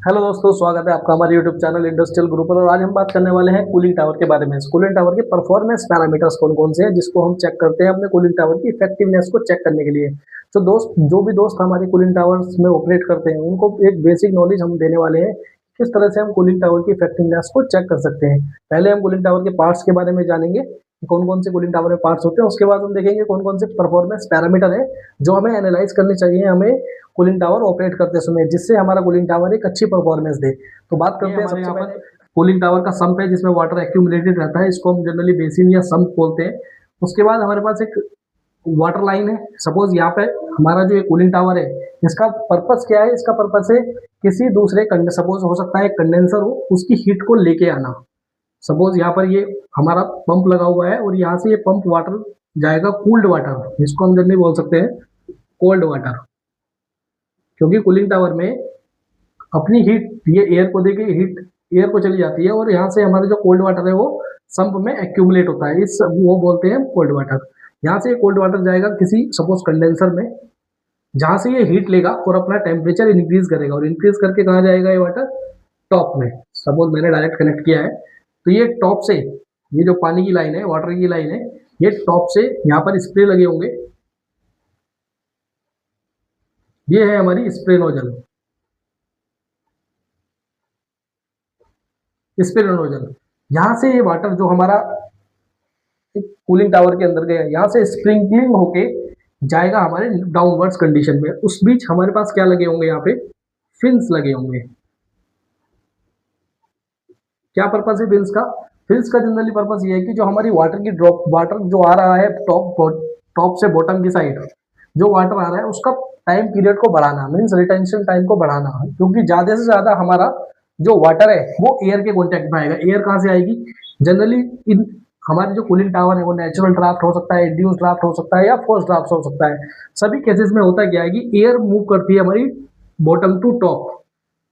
Hello दोस्तों, स्वागत है आपका हमारे यूट्यूब चैनल इंडस्ट्रियल ग्रुप पर। और आज हम बात करने वाले हैं कूलिंग टावर के बारे में। कूलिंग टावर के परफॉर्मेंस पैरामीटर्स कौन कौन से हैं जिसको हम चेक करते हैं अपने कूलिंग टावर की इफेक्टिवनेस को चेक करने के लिए। तो दोस्त, जो भी दोस्त हमारे कूलिंग टावर्स में ऑपरेट करते हैं उनको एक बेसिक नॉलेज हम देने वाले हैं किस तरह से हम कूलिंग टावर की इफेक्टिवनेस को चेक कर सकते हैं। पहले हम कूलिंग टावर के पार्ट्स के बारे में जानेंगे कि कौन कौन से कूलिंग टावर में पार्ट्स होते हैं। उसके बाद हम देखेंगे कौन कौन से परफॉर्मेंस पैरामीटर है जो हमें एनालाइज करने चाहिए हमें कूलिंग टावर ऑपरेट करते समय, जिससे हमारा कूलिंग टावर एक अच्छी परफॉर्मेंस दे। तो बात करते हैं सबसे पहले कूलिंग टावर का सम्प है जिसमें वाटर एक्यूमुलेटेड रहता है, इसको हम जनरली बेसिन या सम्प बोलते हैं। उसके बाद हमारे पास एक वाटर लाइन है। सपोज यहाँ पे हमारा जो ये कूलिंग टावर है इसका पर्पस क्या है? इसका पर्पस है किसी दूसरे सपोज हो सकता है कंडेंसर हो, उसकी हीट को लेके आना। सपोज यहाँ पर ये हमारा पंप लगा हुआ है और यहाँ से ये पंप वाटर जाएगा कूल्ड वाटर, जिसको हम जनरली बोल सकते हैं कोल्ड वाटर, क्योंकि कूलिंग टावर में अपनी हीट ये एयर को देके हीट एयर को चली जाती है और यहाँ से हमारा जो कोल्ड वाटर है वो सम्प में एक्यूमुलेट होता है, इस वो बोलते हैं कोल्ड वाटर। यहाँ से कोल्ड वाटर जाएगा किसी सपोज कंडेंसर में, जहाँ से ये हीट लेगा और अपना टेम्परेचर इंक्रीज करेगा, और इंक्रीज करके कहाँ जाएगा ये वाटर? टॉप में। सपोज मैंने डायरेक्ट कनेक्ट किया है तो ये टॉप से, ये जो पानी की लाइन है, वाटर की लाइन है, ये टॉप से यहाँ पर स्प्रे लगे होंगे। ये है हमारी स्प्रे नोजल, स्प्रे नोजल। यहाँ से ये वाटर जो हमारा कूलिंग टावर के अंदर गया, यहाँ से स्प्रिंकलिंग होके जाएगा हमारे डाउनवर्ड्स कंडीशन में। उस बीच हमारे पास क्या लगे होंगे? यहाँ पे फिन्स लगे होंगे। क्या पर्पस है फिन्स का? फिन्स का जनरली पर्पस ये है कि जो हमारी वाटर की ड्रॉप, वाटर जो आ रहा है टॉप से बॉटम की साइड, जो वाटर आ रहा है उसका टाइम पीरियड को बढ़ाना, मीन्स रिटेंशन टाइम को बढ़ाना, क्योंकि ज्यादा से ज्यादा हमारा जो वाटर है वो एयर के कॉन्टेक्ट में आएगा। एयर कहाँ से आएगी? जनरली इन हमारे जो कूलिंग टावर है वो नेचुरल ड्राफ्ट हो सकता है, इंड्यूस ड्राफ्ट हो सकता है, या फोर्स ड्राफ्ट हो सकता है। सभी केसेस में होता क्या है कि एयर मूव करती है हमारी बॉटम टू टॉप,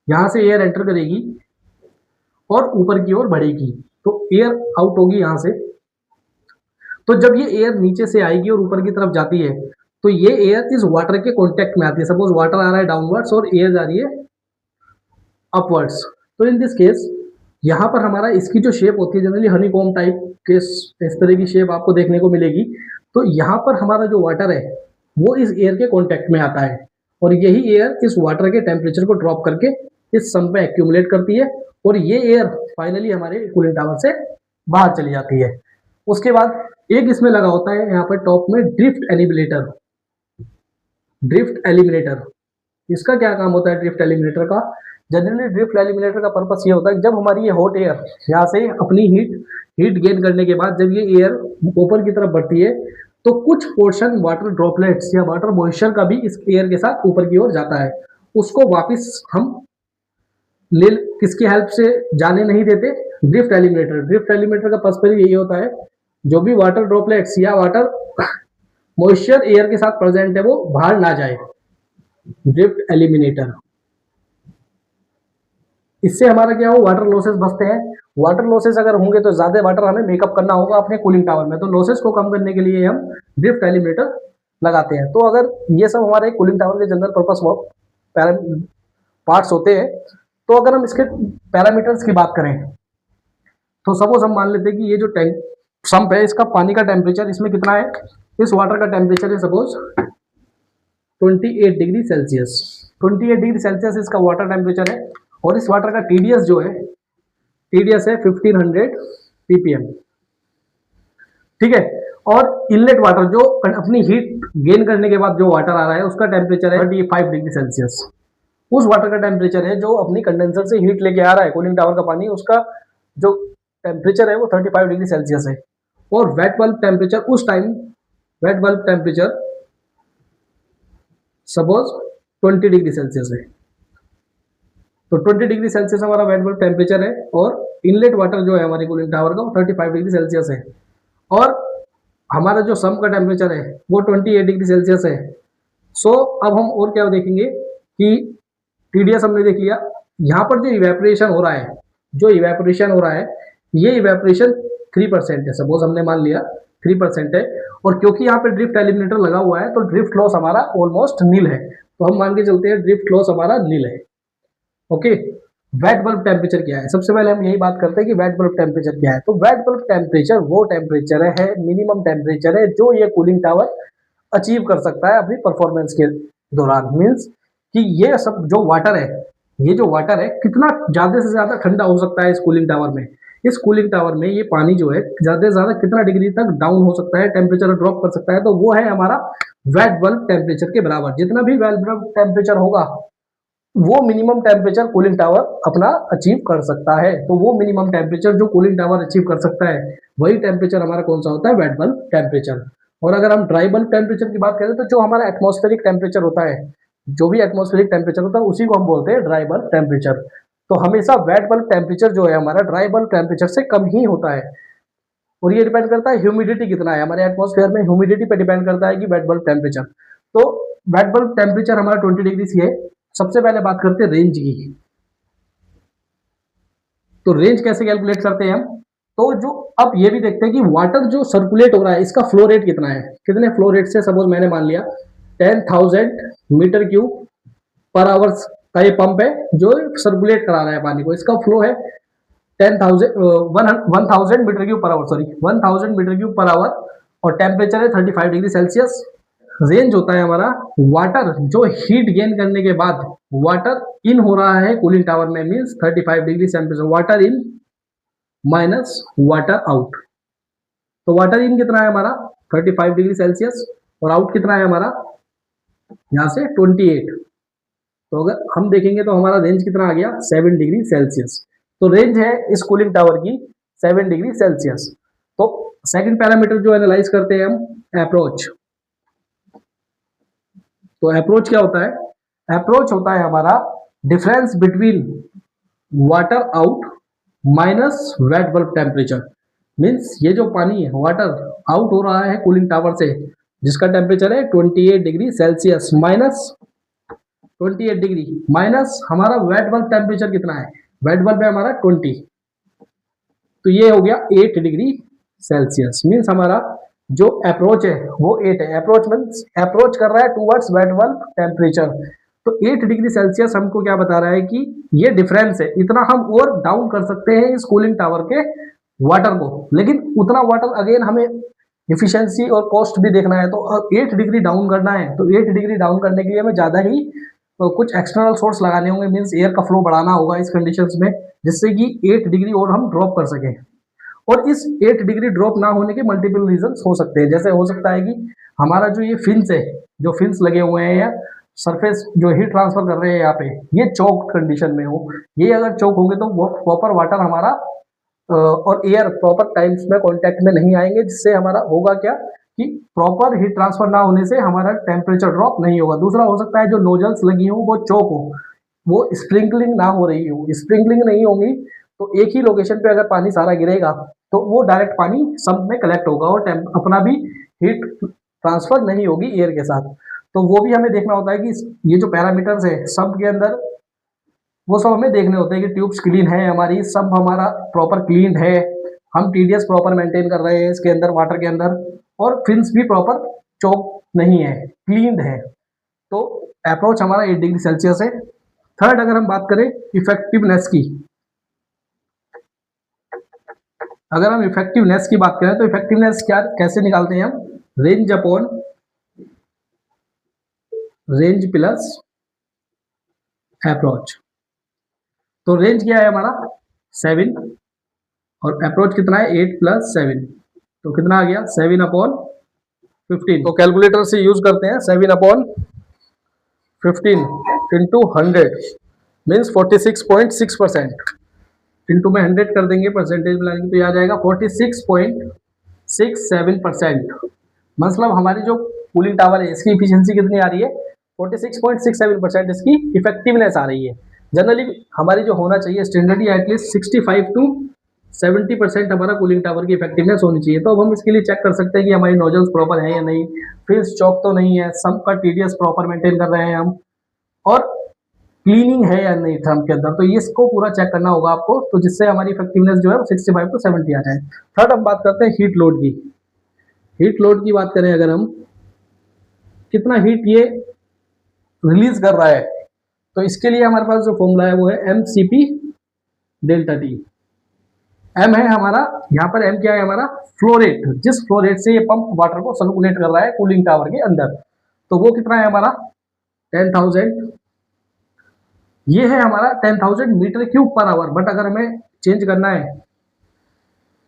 यहाँ से एयर एंटर करेगी और ऊपर की ओर बढ़ेगी, तो एयर आउट होगी यहाँ से। तो जब ये एयर नीचे से आएगी और ऊपर की तरफ जाती है तो ये एयर इस वाटर के कांटेक्ट में आती है। सपोज वाटर आ रहा है डाउनवर्ड्स और एयर जा रही है अपवर्ड्स, तो इन दिस केस यहाँ पर हमारा इसकी जो शेप होती है जनरली हनीकॉम टाइप के, इस तरह की शेप आपको देखने को मिलेगी। तो यहाँ पर हमारा जो वाटर है वो इस एयर के कांटेक्ट में आता है और यही एयर इस वाटर के टेम्परेचर को ड्रॉप करके इस सम्प में एक्यूमुलेट करती है और ये एयर फाइनली हमारे कूलिंग टावर से बाहर चली जाती है। उसके बाद एक इसमें लगा होता है यहाँ पर टॉप में ड्रिफ्ट एलिमिनेटर। ड्रिफ्ट एलिमिनेटर, इसका क्या काम होता है? ड्रिफ्ट एलिमिनेटर का जनरली ड्रिफ्ट एलिमिनेटर का पर्पस ये होता है कि जब हमारी ये हॉट एयर यहाँ से अपनी हीट गेन करने के बाद जब ये एयर ऊपर की तरफ बढ़ती है तो कुछ पोर्शन वाटर ड्रॉपलेट्स या वाटर मॉइस्चर का भी इस एयर के साथ ऊपर की ओर जाता है, उसको वापस हम ले किसकी हेल्प से जाने नहीं देते? Drift eliminator. ड्रिफ्ट एलिमिनेटर का पर्पस यही होता है जो भी वाटर ड्रॉपलेट्स या वाटर मॉइस्चर एयर के साथ प्रेजेंट है वो बाहर ना जाए। ड्रिफ्ट एलिमिनेटर, इससे हमारा क्या हो? वाटर लॉसेस बचते हैं। वाटर लॉसेस अगर होंगे तो ज्यादा वाटर हमें मेकअप करना होगा अपने कूलिंग टावर में, तो लॉसेस को कम करने के लिए हम ड्रिफ्ट एलिमिनेटर लगाते हैं। तो अगर ये सब हमारे कूलिंग टावर के जनरल पर्पस पार्ट्स होते हैं, तो अगर हम इसके पैरामीटर्स की बात करें तो सपोज हम मान लेते हैं कि ये जो टैंक सम्प है इसका पानी का टेम्परेचर इसमें कितना है? इस वाटर का टेम्परेचर है suppose 28 degree Celsius. 28 degree Celsius इसका वाटर टेम्परेचर है और इस वाटर का टीडीएस जो है, टीडीएस है 1500 पीपीएम। ठीक है। और इनलेट वाटर जो अपनी हीट गेन करने के बाद जो वाटर आ रहा है उसका टेम्परेचर है 35 डिग्री सेल्सियस। उस वाटर का टेम्परेचर है जो अपनी कंडेंसर से हीट लेके आ रहा है कूलिंग टावर का पानी, उसका जो टेम्परेचर है वो 35 डिग्री सेल्सियस है। और वेट बल्ब टेम्परेचर उस time, wet bulb temperature suppose 20 degree Celsius है, तो 20 डिग्री सेल्सियस हमारा वेट बल्ब टेम्परेचर है और इनलेट वाटर जो है हमारे कूलिंग टावर का वो 35 डिग्री सेल्सियस है। और हमारा जो सम्प का टेम्परेचर है वो 28 डिग्री सेल्सियस है। सो अब हम और क्या देखेंगे कि टीडीएस हमने देख लिया। यहाँ पर जो इवेपोरेशन हो रहा है, जो इवेपोरेशन हो रहा है ये इवेपोरेशन 3% है। सपोज हमने मान लिया 3% है, और क्योंकि यहाँ पे ड्रिफ्ट एलिमिनेटर लगा हुआ है तो ड्रिफ्ट लॉस हमारा ऑलमोस्ट नील है, तो हम मान के चलते हैं ड्रिफ्ट लॉस हमारा नील है। ओके, वेट बल्ब टेम्परेचर क्या है। सबसे पहले हम यही बात करते हैं कि वेट बल्ब टेम्परेचर क्या है। तो वेट बल्ब टेम्परेचर वो टेम्परेचर है, मिनिमम टेम्परेचर है जो ये कूलिंग टावर अचीव कर सकता है अपनी परफॉर्मेंस के दौरान। मीन्स कि ये सब जो वाटर है, ये जो वाटर है कितना ज़्यादा से ज़्यादा ठंडा हो सकता है इस कूलिंग टावर में। इस कूलिंग टावर में ये पानी जो है ज़्यादा से ज़्यादा कितना डिग्री तक डाउन हो सकता है, टेम्परेचर ड्रॉप कर सकता है। तो वो है हमारा वेट बल्ब टेम्परेचर के बराबर। जितना भी वेट बल्ब टेम्परेचर होगा वो मिनिमम टेम्परेचर कूलिंग टावर अपना अचीव कर सकता है। तो वो मिनिमम टेम्परेचर जो कूलिंग टावर अचीव कर सकता है वही टेम्परेचर हमारा कौन सा होता है, वेट बल्ब टेम्परेचर। और अगर हम ड्राई बल्ब टेम्परेचर की बात करें तो जो हमारा एटमॉस्फेरिक टेम्परेचर होता है, जो भी एटमॉस्फेरिक टेम्परेचर होता है उसी को हम बोलते हैं ड्राई बल्ब टेम्परेचर। तो हमेशा वेट बल्ब टेम्परेचर जो है हमारा ड्राई बल्ब टेम्परेचर से कम ही होता है। और ये डिपेंड करता है ह्यूमिडिटी कितना है हमारे एटमॉस्फेयर में, ह्यूमिडिटी पे डिपेंड करता है कि वेट बल्ब टेम्परेचर। तो वेट बल्ब टेम्परेचर हमारा 20 डिग्री सी है। सबसे पहले बात करते हैं रेंज की। तो रेंज कैसे कैलकुलेट करते हैं हम, तो जो अब ये भी देखते हैं कि वाटर जो सर्कुलेट हो रहा है इसका फ्लो रेट कितना है, कितने फ्लो रेट से। सपोज मैंने मान लिया 10,000 मीटर क्यूब पर आवर्स का ये पंप है जो सर्कुलेट करा रहा है पानी को। इसका फ्लो है 10,000 metre cube per hour, sorry 1,000 metre cube per hour. और टेम्परेचर है 35 डिग्री सेल्सियस। रेंज होता है हमारा वाटर जो हीट गेन करने के बाद वाटर इन हो रहा है कूलिंग टावर में, means 35 degree temperature water in minus water out. तो वाटर इन कितना है हमारा 35 डिग्री सेल्सियस और आउट कितना है हमारा यहाँ से 28। तो अगर हम देखेंगे तो हमारा रेंज कितना आ गया 7 डिग्री सेल्सियस। तो रेंज है इस कूलिंग टावर की 7 डिग्री सेल्सियस। तो सेकंड पैरामीटर जो एनालाइज करते हैं हम, अप्रोच। तो अप्रोच क्या होता है, अप्रोच होता है हमारा difference between water out minus wet bulb temperature. Means ये जो पानी है वाटर आउट हो रहा है कूलिंग टावर से जिसका टेम्परेचर है 28 degree Celsius minus 28 degree minus हमारा वेट बल्ब टेम्परेचर कितना है, वेट बल्ब है हमारा 20। तो ये हो गया 8 डिग्री सेल्सियस। मीन्स हमारा जो अप्रोच है वो 8 है। अप्रोच मीन्स अप्रोच कर रहा है टूवर्ड्स वेट बल्ब टेम्परेचर। तो 8 डिग्री सेल्सियस हमको क्या बता रहा है कि ये डिफरेंस है, इतना हम और डाउन कर सकते हैं इस कूलिंग टावर के वाटर को। लेकिन उतना वाटर अगेन हमें इफिशियंसी और कॉस्ट भी देखना है। तो 8 डिग्री डाउन करना है तो 8 डिग्री डाउन करने के लिए हमें ज़्यादा ही कुछ एक्सटर्नल सोर्स लगाने होंगे। मीन्स एयर का फ्लो बढ़ाना होगा इस कंडीशंस में जिससे कि 8 डिग्री और हम ड्रॉप कर सकें। और इस 8 डिग्री ड्रॉप ना होने के मल्टीपल रीजंस हो सकते हैं। जैसे हो सकता है कि हमारा जो ये फिन्स है, जो फिन्स लगे हुए हैं या सरफेस जो हीट ट्रांसफर कर रहे हैं यहाँ पे, ये चौक कंडीशन में हो। ये अगर चौक होंगे तो वो प्रॉपर वाटर हमारा और एयर प्रॉपर टाइम्स में कॉन्टैक्ट में नहीं आएंगे, जिससे हमारा होगा क्या कि प्रॉपर हीट ट्रांसफर ना होने से हमारा टेम्परेचर ड्रॉप नहीं होगा। दूसरा हो सकता है जो नोजल्स लगी हो वो चौक हो, वो स्प्रिंकलिंग ना हो रही हो। स्प्रिंकलिंग नहीं होंगी तो एक ही लोकेशन पे अगर पानी सारा गिरेगा तो वो डायरेक्ट पानी सम्प में कलेक्ट होगा और अपना भी हीट ट्रांसफर नहीं होगी एयर के साथ। तो वो भी हमें देखना होता है कि ये जो पैरामीटर्स है सम्प के अंदर वो सब हमें देखने होते हैं कि ट्यूब्स क्लीन है हमारी, सम्प हमारा प्रॉपर क्लीन है, हम टीडीएस प्रॉपर मेंटेन कर रहे हैं इसके अंदर वाटर के अंदर, और फिन्स भी प्रॉपर चौक नहीं है, क्लीन है। तो अप्रोच हमारा 8 डिग्री सेल्सियस है। थर्ड अगर हम बात करें इफेक्टिवनेस की, अगर हम इफेक्टिवनेस की बात करें तो इफेक्टिवनेस क्या कैसे निकालते हैं हम, range upon range plus approach. तो रेंज क्या है हमारा 7 और अप्रोच कितना है 8 प्लस 7, तो कितना आ गया 7/15। तो कैलकुलेटर से यूज करते हैं 7/15 इंटू 100 मीन्स 46.6%। इंटू में 100 कर देंगे परसेंटेज में लाएंगे तो यह आ जाएगा 46.67%। मतलब हमारी जो कूलिंग टावर है इसकी इफिशियंसी कितनी आ रही है 46.67% इसकी इफेक्टिवनेस आ रही है। जनरली हमारी जो होना चाहिए स्टैंडर्डली एटलीस्ट 65 to 70% हमारा कूलिंग टावर की इफेक्टिवनेस होनी चाहिए। तो अब हम इसके लिए चेक कर सकते हैं कि हमारी नोजल्स प्रॉपर है या नहीं, फिर चौक तो नहीं है, सम्प का टीडीएस प्रॉपर मेंटेन कर रहे हैं हम, और क्लीनिंग है या नहीं थर्म के अंदर। तो ये इसको पूरा चेक करना होगा आपको, तो जिससे हमारी इफेक्टिवनेस जो है 65 to 70 आ जाए। थर्ड हम बात करते हैं हीट लोड की। हीट लोड की बात करें अगर हम, कितना हीट ये रिलीज कर रहा है, तो इसके लिए हमारे पास जो फॉर्मूला है वो है mcp डेल्टा टी। एम है हमारा, यहाँ पर एम क्या है हमारा, फ्लो रेट, जिस फ्लो रेट से ये पंप वाटर को सर्कुलेट कर रहा है कूलिंग टावर के अंदर, तो वो कितना है हमारा 10,000। ये है हमारा 10,000 metre cube per hour, but अगर हमें चेंज करना है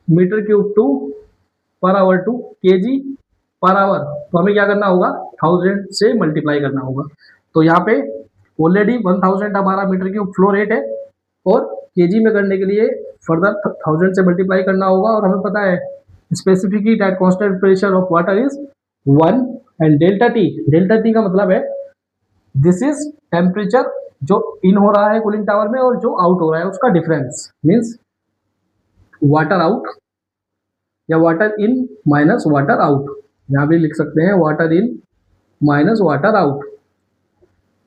metre cube to per hour to KG per hour, तो हमें क्या करना होगा 1000 से मल्टीप्लाई करना होगा। तो यहाँ पे ऑलरेडी 1000 हमारा मीटर क्यूब फ्लो रेट है, और केजी में करने के लिए फर्दर 1000 से मल्टीप्लाई करना होगा। और हमें पता है specifically that constant pressure of water is 1, and delta T का मतलब है दिस इज टेम्परेचर जो इन हो रहा है कूलिंग टावर में और जो आउट हो रहा है उसका डिफरेंस, मीन्स वाटर आउट या water in minus water out, यहाँ भी लिख सकते हैं water in minus water out.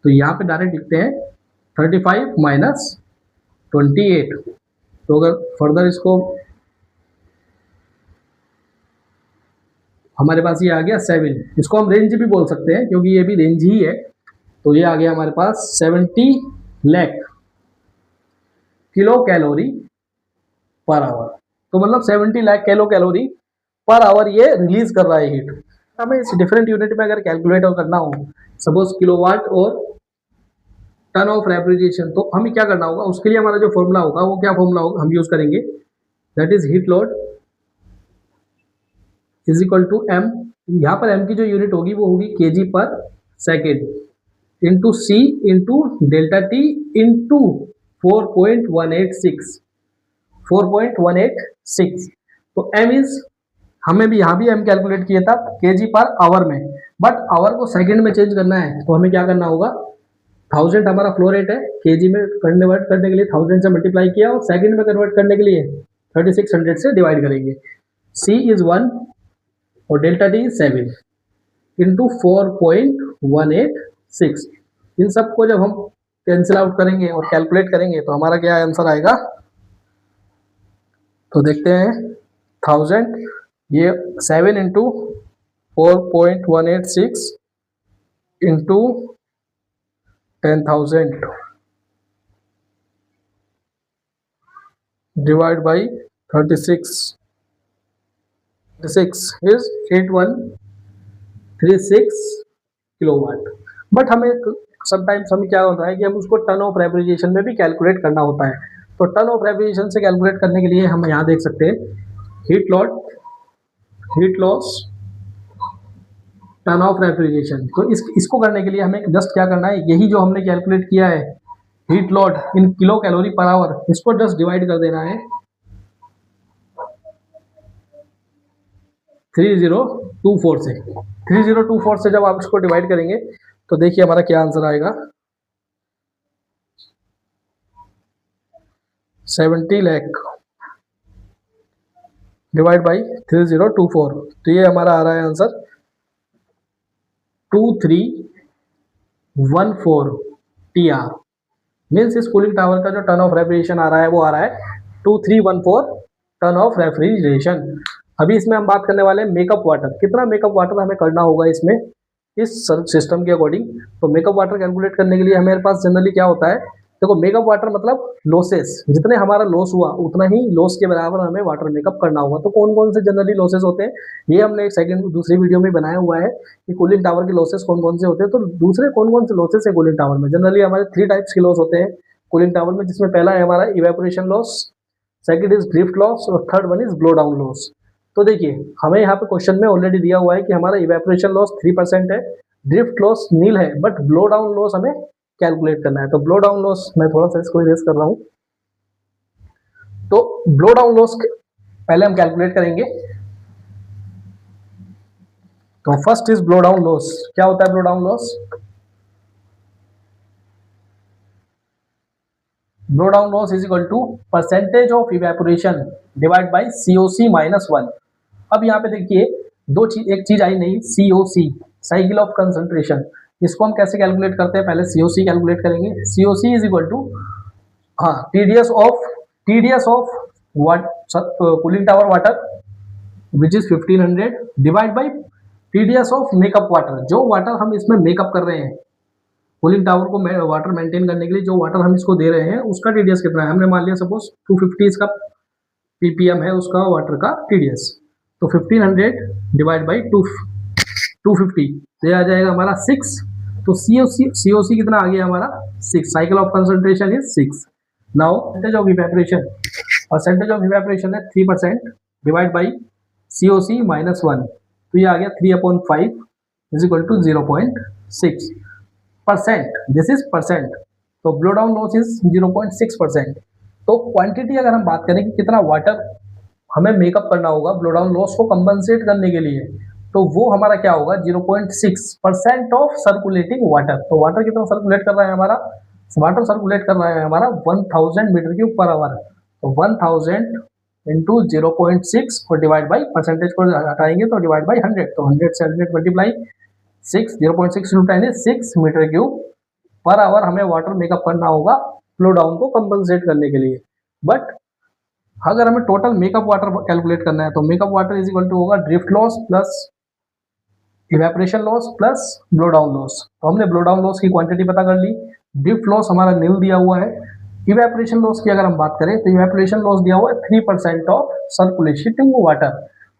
तो यहाँ पे डायरेक्ट लिखते हैं 35 माइनस 28। तो अगर फर्दर इसको हमारे पास ये आ गया 7, इसको हम रेंज भी बोल सकते हैं क्योंकि ये भी रेंज ही है। तो ये आ गया हमारे पास 70 lakh kilo calorie per hour. तो मतलब 70 lakh kilo calorie per our ये रिलीज कर रहा है हीट। हमें इस डिफरेंट यूनिट में अगर कैलकुलेट करना हो, सपोज किलोवाट और टन ऑफ रेफ्रिजरेशन, तो हमें क्या करना होगा, उसके लिए हमारा जो फॉर्मूला होगा वो क्या फॉर्मूला होगा हम यूज करेंगे, that is heat load is equal to M. यहाँ पर एम की जो यूनिट होगी वो होगी केजी पर सेकेंड इंटू सी इंटू डेल्टा टी इंटू 4.186। तो एम इज, हमें भी यहाँ भी एम कैलकुलेट किया था केजी पर आवर में, बट आवर को सेकंड में चेंज करना है तो हमें क्या करना होगा, 1000 हमारा फ्लो रेट है, केजी में कन्वर्ट करने के लिए 1000 से मल्टीप्लाई किया और सेकंड में कन्वर्ट करने के लिए 3600 से डिवाइड करेंगे। सी इज 1 और डेल्टा टी 7 इंटू 4.186। इन सबको जब हम कैंसिल आउट करेंगे और कैलकुलेट करेंगे तो हमारा क्या आंसर आएगा, तो देखते हैं 1000, ये 7 into 4.186 into 10,000 divide by 36 is 8136 kilowatt. But हमें समटाइम्स हमें क्या होता है कि हम उसको टन ऑफ रेफ्रिजरेशन में भी कैलकुलेट करना होता है। तो टन ऑफ रेफ्रिजरेशन से कैलकुलेट करने के लिए हम यहाँ देख सकते हैं heat loss ton of refrigeration. तो इसको करने के लिए हमें जस्ट क्या करना है, यही जो हमने कैलकुलेट किया है heat load in kilo calorie per hour, इसको जस्ट डिवाइड कर देना है 3024 से। 3024 से जब आप इसको डिवाइड करेंगे तो देखिए हमारा क्या आंसर आएगा, 70 लाख डिवाइड बाई 3024। तो ये हमारा आ रहा है आंसर 2314 TR। मीन्स इस कूलिंग टावर का जो टन ऑफ रेफ्रिजरेशन आ रहा है वो आ रहा है 2314 टन ऑफ रेफ्रिजरेशन। अभी इसमें हम बात करने वाले हैं मेकअप वाटर, कितना मेकअप वाटर हमें करना होगा इसमें इस सिस्टम के अकॉर्डिंग। तो मेकअप वाटर कैलकुलेट करने के लिए हमारे पास जनरली क्या होता है, देखो मेकअप वाटर मतलब लॉसेस, जितने हमारा लॉस हुआ उतना ही लॉस के बराबर हमें वाटर मेकअप करना होगा। तो कौन कौन से जनरली लॉसेस होते हैं, ये हमने एक दूसरी वीडियो में बनाया हुआ है कि कूलिंग टावर के लॉसेस कौन कौन से होते हैं। तो दूसरे कौन कौन से लॉसेस है कूलिंग टावर में, जनरली हमारे 3 टाइप्स के लॉस होते हैं कूलिंग टावर में, जिसमें पहला है हमारा evaporation loss, second is drift loss और third one is blow down loss. तो देखिए हमें यहाँ पे क्वेश्चन में ऑलरेडी दिया हुआ है कि हमारा इवेपोरेशन लॉस 3% है, ड्रिफ्ट लॉस नील है, बट ब्लो डाउन लॉस हमें कैलकुलेट करना है। तो ब्लो डाउन लॉस मैं थोड़ा सा इसको इरेज कर रहा हूं। तो ब्लो डाउन लॉस पहले हम कैलकुलेट करेंगे। तो first is blow down loss. क्या होता है blow down loss, blow down loss is equal to percentage of evaporation divide by COC minus 1। अब यहाँ पे देखिए एक चीज आई नहीं, COC साइकिल ऑफ कंसंट्रेशन, इसको हम कैसे कैलकुलेट करते हैं, पहले COC कैलकुलेट करेंगे। COC is equal to TDS of cooling tower water which is 1500 divide by TDS of makeup water, जो वाटर हम इसमें मेकअप कर रहे हैं कूलिंग टावर को वाटर मेंटेन करने के लिए जो वाटर हम इसको दे रहे हैं उसका टीडीएस कितना है, हमने मान लिया सपोज 250 इसका पीपीएम है उसका वाटर का टीडीएस, तो 1500 डिवाइड बाई 250 तो ये आ जाएगा हमारा 6। तो सीओसी कितना आ गया हमारा 6, cycle of concentration is 6। Now percentage of evaporation है 3% डिवाइड बाई सीओसी माइनस 1, तो ये आ गया 3/5 is equal to 0.6%। This is percent, तो ब्लो डाउन लॉस इज 0.6%। तो क्वांटिटी अगर हम बात करें कि कितना वाटर हमें मेकअप करना होगा ब्लो डाउन लॉस को कंपनसेट करने के लिए, तो वो हमारा क्या होगा 0.6% ऑफ सर्कुलेटिंग वाटर। तो वाटर कितना सर्कुलेट कर रहा है हमारा, वाटर सर्कुलेट कर रहा है हमारा 1000 मीटर क्यूब पर आवर। तो 1000 इंटू 0.6 और डिवाइड बाई परसेंटेज को हटाएंगे तो डिवाइड बाई 100, तो 100 से 100 multiply 6, 0.6 into 10 is 6 meter cube per hour हमें वाटर मेकअप करना होगा फ्लो डाउन को कंपनसेट करने के लिए। बट अगर हमें टोटल मेकअप वाटर कैलकुलेट करना है तो makeup water is equal to होगा drift loss plus evaporation loss plus blow down loss. तो हमने ब्लो डाउन लॉस की क्वांटिटी पता कर ली, ड्रिफ्ट लॉस हमारा नील दिया हुआ है। इवेपोरेशन लॉस की अगर हम बात करें तो इवेपोरेशन लॉस दिया हुआ है 3% ऑफ सर्कुलेटिंग वाटर।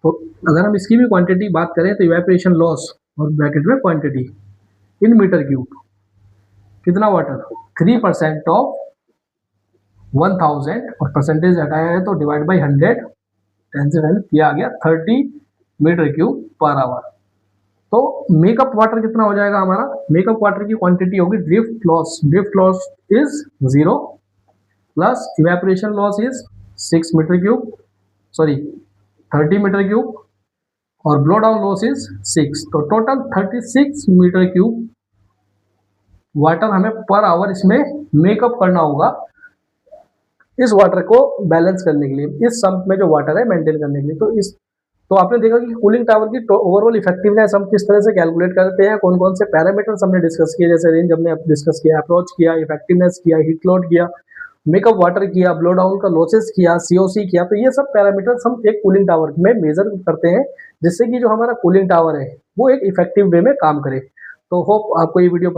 तो अगर हम इसकी भी क्वांटिटी बात करें तो इवेपोरेशन लॉस और ब्रैकेट में क्वांटिटी इन मीटर क्यूब कितना वाटर 3% ऑफ 1000 और परसेंटेज हटाया है तो डिवाइड बाई 100, 10 से 10 ये आ गया 30 मीटर क्यूब पर आवर। तो मेकअप वाटर कितना हो जाएगा हमारा, मेकअप वाटर की क्वांटिटी होगी drift loss is 0 plus evaporation loss is 6 meter cube 30 meter cube और ब्लो डाउन लॉस इज 6, तो टोटल 36 मीटर क्यूब वाटर हमें पर आवर इसमें मेकअप करना होगा इस वाटर को बैलेंस करने के लिए, इस सम्प में जो वाटर है मेंटेन करने के लिए। तो आपने देखा कि कूलिंग टावर की ओवरऑल इफेक्टिवनेस हम किस तरह से कैलकुलेट करते हैं, कौन कौन से पैरामीटर्स हमने डिस्कस किए, जैसे रेंज हमने डिस्कस किया, अप्रोच किया, इफेक्टिवनेस किया, हीट लोड किया, मेकअप वाटर किया, ब्लो डाउन का लॉसेस किया, सीओसी किया। तो ये सब पैरामीटर्स हम एक कूलिंग टावर में मेजर करते हैं जिससे कि जो हमारा कूलिंग टावर है वो एक इफेक्टिव वे में काम करे। तो होप आपको ये वीडियो